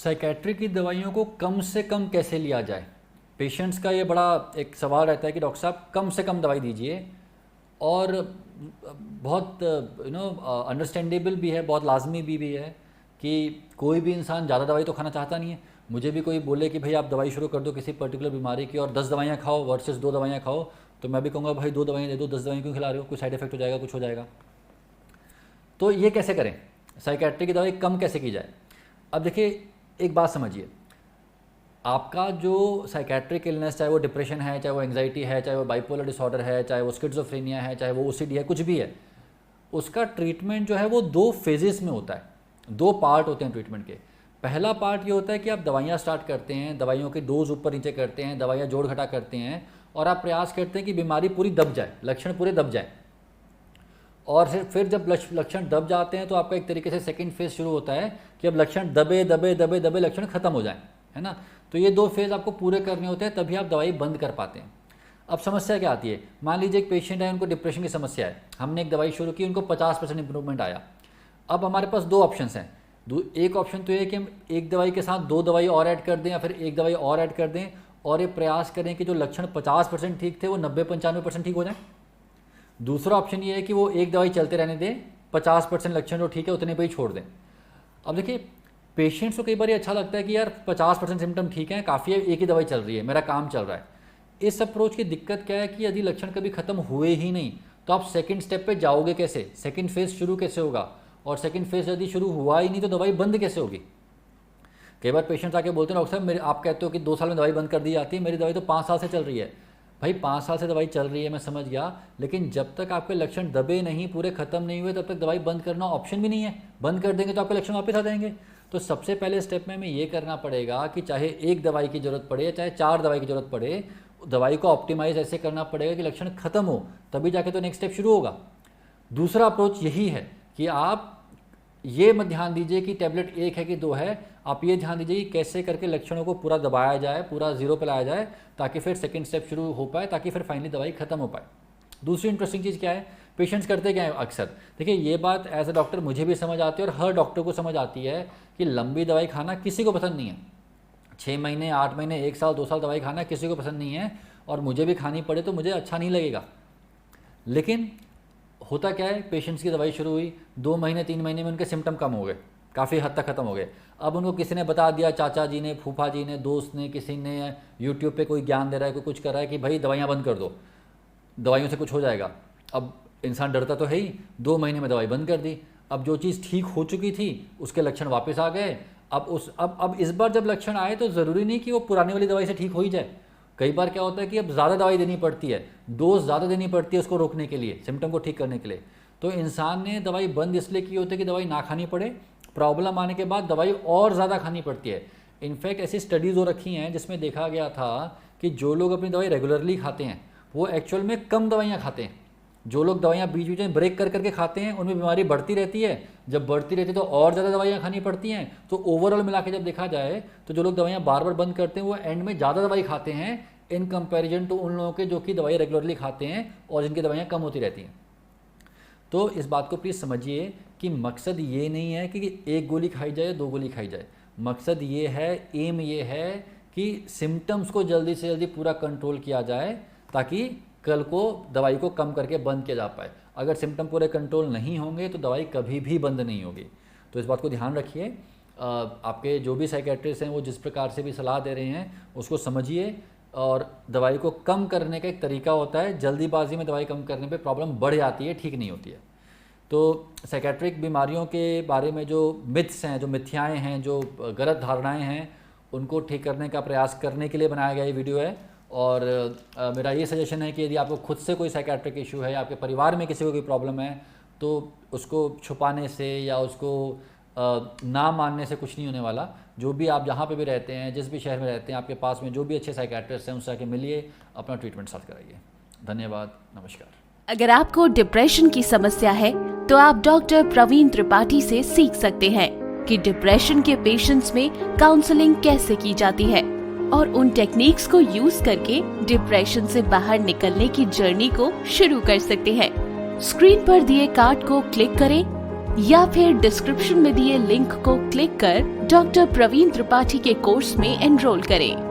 Psychiatry की दवाइयों को कम से कम कैसे लिया जाए? पेशेंट्स का ये बड़ा एक सवाल रहता है कि डॉक्टर साहब कम से कम दवाई दीजिए, और बहुत अंडरस्टैंडेबल भी है, बहुत लाजमी भी है कि कोई भी इंसान ज़्यादा दवाई तो खाना चाहता नहीं है। मुझे भी कोई बोले कि भाई आप दवाई शुरू कर दो किसी पर्टिकुलर बीमारी की और 10 दवाइयाँ खाओ वर्सेस 2 दवाइयाँ खाओ, तो मैं भी कहूँगा भाई 2 दवाइयाँ दे दो, 10 दवाइयाँ क्यों खिला रहे हो, कोई साइड इफेक्ट हो जाएगा, कुछ हो जाएगा। तो ये कैसे करें, साइकेट्री की दवाई कम कैसे की जाए? अब देखिए एक बात समझिए, आपका जो साइकेट्रिक इलनेस, चाहे वो डिप्रेशन है, चाहे वो एंग्जाइटी है, चाहे वो बाइपोलर डिसऑर्डर है, चाहे वो स्किज़ोफ्रेनिया है, चाहे वो ओसीडी है, कुछ भी है, उसका ट्रीटमेंट जो है वो 2 फेजेस में होता है, 2 पार्ट होते हैं ट्रीटमेंट के। पहला पार्ट ये होता है कि आप दवाइयाँ स्टार्ट करते हैं, दवाइयों की डोज ऊपर नीचे करते हैं, दवाइयाँ जोड़ घटा करते हैं, और आप प्रयास करते हैं कि बीमारी पूरी दब जाए, लक्षण पूरे दब जाए। और फिर जब लक्षण दब जाते हैं तो आपका एक तरीके से सेकंड फेज शुरू होता है कि अब लक्षण दबे दबे दबे दबे लक्षण खत्म हो जाएं, है ना। तो ये 2 फेज आपको पूरे करने होते हैं, तभी आप दवाई बंद कर पाते हैं। अब समस्या क्या आती है? मान लीजिए एक पेशेंट है, उनको डिप्रेशन की समस्या है, हमने एक दवाई शुरू की, उनको 50% इंप्रूवमेंट आया। अब हमारे पास 2 ऑप्शंस हैं। एक ऑप्शन तो ये कि हम एक दवाई के साथ 2 दवाई और ऐड कर दें, या फिर एक दवाई और ऐड कर दें, और ये प्रयास करें कि जो लक्षण 50% ठीक थे वो 90-95% ठीक हो जाए। दूसरा ऑप्शन ये है कि वो एक दवाई चलते रहने दें, 50% लक्षण जो ठीक है उतने पे ही छोड़ दें। अब देखिए पेशेंट्स को कई बार ये अच्छा लगता है कि यार 50% सिम्टम ठीक है, काफ़ी है, एक ही दवाई चल रही है, मेरा काम चल रहा है। इस अप्रोच की दिक्कत क्या है कि यदि लक्षण कभी खत्म हुए ही नहीं तो आप सेकंड स्टेप पे जाओगे कैसे, सेकंड फेज शुरू कैसे होगा, और सेकंड फेज यदि शुरू हुआ ही नहीं तो दवाई बंद कैसे होगी। कई बार पेशेंट्स आके बोलते हैं डॉक्टर साहब मेरे, आप कहते हो कि 2 साल में दवाई बंद कर दी जाती है, मेरी दवाई तो 5 साल से चल रही है। भाई 5 साल से दवाई चल रही है, मैं समझ गया, लेकिन जब तक आपके लक्षण दबे नहीं, पूरे खत्म नहीं हुए, तब तक दवाई बंद करना ऑप्शन भी नहीं है। बंद कर देंगे तो आपके लक्षण वापस आ जाएंगे। तो सबसे पहले स्टेप में हमें ये करना पड़ेगा कि चाहे एक दवाई की ज़रूरत पड़े, चाहे 4 दवाई की ज़रूरत पड़े, दवाई को ऑप्टिमाइज ऐसे करना पड़ेगा कि लक्षण खत्म हो, तभी जाके तो नेक्स्ट स्टेप शुरू होगा। दूसरा अप्रोच यही है कि आप ये मत ध्यान दीजिए कि टैबलेट 1 है कि 2 है, आप ये ध्यान दीजिए कि कैसे करके लक्षणों को पूरा दबाया जाए, पूरा 0 पे लाया जाए, ताकि फिर सेकंड स्टेप शुरू हो पाए, ताकि फिर फाइनली दवाई खत्म हो पाए। दूसरी इंटरेस्टिंग चीज़ क्या है, पेशेंट्स करते क्या है अक्सर, देखिए ये बात एज अ डॉक्टर मुझे भी समझ आती है और हर डॉक्टर को समझ आती है कि लंबी दवाई खाना किसी को पसंद नहीं है। 6 महीने, 8 महीने, 1 साल, 2 साल दवाई खाना किसी को पसंद नहीं है, और मुझे भी खानी पड़े तो मुझे अच्छा नहीं लगेगा। लेकिन होता क्या है, पेशेंट्स की दवाई शुरू हुई, 2 महीने 3 महीने में उनके सिम्टम कम हो गए, काफ़ी हद तक ख़त्म हो गए। अब उनको किसी ने बता दिया, चाचा जी ने, फूफा जी ने, दोस्त ने, किसी ने, यूट्यूब पे कोई ज्ञान दे रहा है, कोई कुछ कर रहा है कि भाई दवाइयाँ बंद कर दो, दवाइयों से कुछ हो जाएगा। अब इंसान डरता तो है ही, 2 महीने में दवाई बंद कर दी। अब जो चीज़ ठीक हो चुकी थी उसके लक्षण वापस आ गए। अब इस बार जब लक्षण आए तो ज़रूरी नहीं कि वो पुरानी वाली दवाई से ठीक हो ही जाए। कई बार क्या होता है कि अब ज़्यादा दवाई देनी पड़ती है, डोज ज़्यादा देनी पड़ती है उसको रोकने के लिए, सिम्टम को ठीक करने के लिए। तो इंसान ने दवाई बंद इसलिए की होती है कि दवाई ना खानी पड़े, प्रॉब्लम आने के बाद दवाई और ज़्यादा खानी पड़ती है। इनफैक्ट ऐसी स्टडीज़ हो रखी हैं जिसमें देखा गया था कि जो लोग अपनी दवाई रेगुलरली खाते हैं वो एक्चुअल में कम दवाइयाँ खाते हैं। जो लोग दवाइयाँ बीच बीच में ब्रेक कर करके खाते हैं उनमें बीमारी बढ़ती रहती है, जब बढ़ती रहती है तो और ज़्यादा दवाइयाँ खानी पड़ती हैं। तो ओवरऑल मिला के जब देखा जाए तो जो लोग दवाइयाँ बार बार बंद करते हैं वो एंड में ज़्यादा दवाई खाते हैं इन कंपैरिजन टू उन लोगों के जो कि दवाई रेगुलरली खाते हैं और जिनकी दवाइयाँ कम होती रहती हैं। तो इस बात को प्लीज़ समझिए कि मकसद ये नहीं है कि 1 गोली खाई जाए, 2 गोली खाई जाए। मकसद ये है, एम ये है कि सिम्टम्स को जल्दी से जल्दी पूरा कंट्रोल किया जाए, ताकि कल को दवाई को कम करके बंद किया जा पाए। अगर सिम्टम पूरे कंट्रोल नहीं होंगे तो दवाई कभी भी बंद नहीं होगी। तो इस बात को ध्यान रखिए। आपके जो भी साइकेट्रिस्ट हैं वो जिस प्रकार से भी सलाह दे रहे हैं उसको समझिए, और दवाई को कम करने का एक तरीका होता है। जल्दीबाजी में दवाई कम करने पे प्रॉब्लम बढ़ जाती है, ठीक नहीं होती है। तो साइकेट्रिक बीमारियों के बारे में जो मिथ्स हैं, जो मिथ्याएँ हैं, जो गलत धारणाएँ हैं, उनको ठीक करने का प्रयास करने के लिए बनाया गया ये वीडियो है। और मेरा ये सजेशन है कि यदि आपको खुद से कोई साइकेट्रिक इशू है, आपके परिवार में किसी को कोई प्रॉब्लम है, तो उसको छुपाने से या उसको ना मानने से कुछ नहीं होने वाला। जो भी आप जहाँ पे भी रहते हैं, जिस भी शहर में रहते हैं, आपके पास में जो भी अच्छे साइकेट्रिस्ट हैं उनसे आके मिलिए, अपना ट्रीटमेंट स्टार्ट कराइए। धन्यवाद, नमस्कार। अगर आपको डिप्रेशन की समस्या है तो आप डॉक्टर प्रवीण त्रिपाठी से सीख सकते हैं कि डिप्रेशन के पेशेंट्स में काउंसलिंग कैसे की जाती है और उन टेक्निक्स को यूज करके डिप्रेशन से बाहर निकलने की जर्नी को शुरू कर सकते हैं। स्क्रीन पर दिए कार्ड को क्लिक करें या फिर डिस्क्रिप्शन में दिए लिंक को क्लिक कर डॉक्टर प्रवीण त्रिपाठी के कोर्स में एनरोल करें।